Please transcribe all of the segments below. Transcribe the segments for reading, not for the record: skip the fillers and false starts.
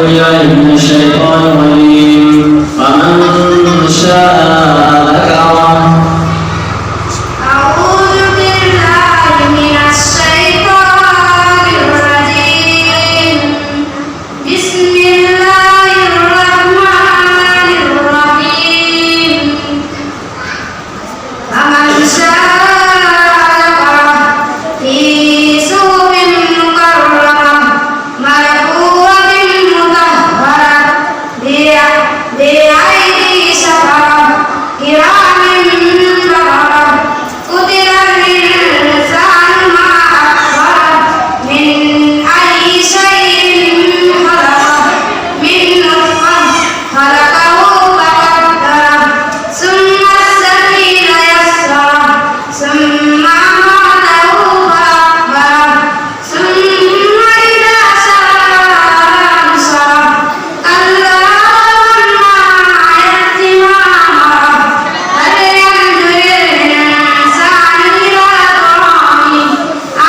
بالله من الشيطان الرجيم فمن شاء ذكره. أعوذ بالله من الشيطان الرجيم بسم الله الرحمن الرحيم فمن شاء ذكره في صحف مكرمة مرفوعة مطهرة بأيدي سفرة كرام بررة قتل الإنسان ما أكفره من أي شيء خلقه من نطفة خلقه فقدره ثم السبيل يسره ثم أماته فأقبره ثم إذا شاء أنشره كلا لما يأت ما أمره فلينظر الإنسان إلى طعامه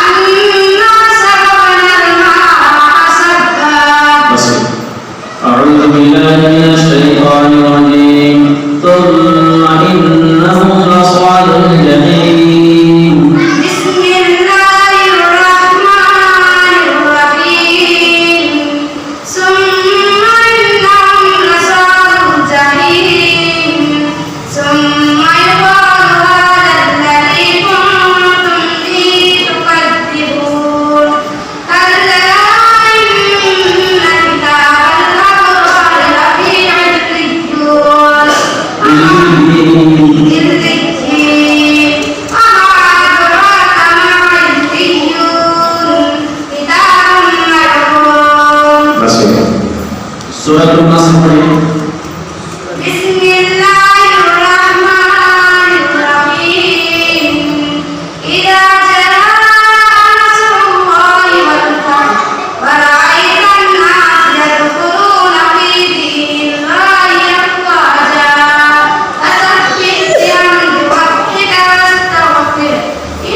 أنا سقنا الماء سقا. أعوذ بالله من الشيطان الرجيم ثم إنهم لصالوا الجحيم. بسم الله الرحمن الرحيم ثم إنهم لصالوا الجحيم ثم يقال هذا الذي كنتم به تكذبون كلا إن كتاب الأبرار لفي عليون Surat An-Nasr. Bismillahirrahmanirrahim. Idza jaa nasrullahi wal fath wa ra'aitan nas yadkhuluna fi dinillahi afwaja fasabbih bihamdi rabbika wastaghfir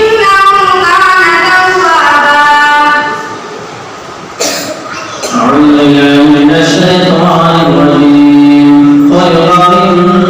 innahu kana tawwaba. أعوذ بالله من الشيطان الرجيم خلق من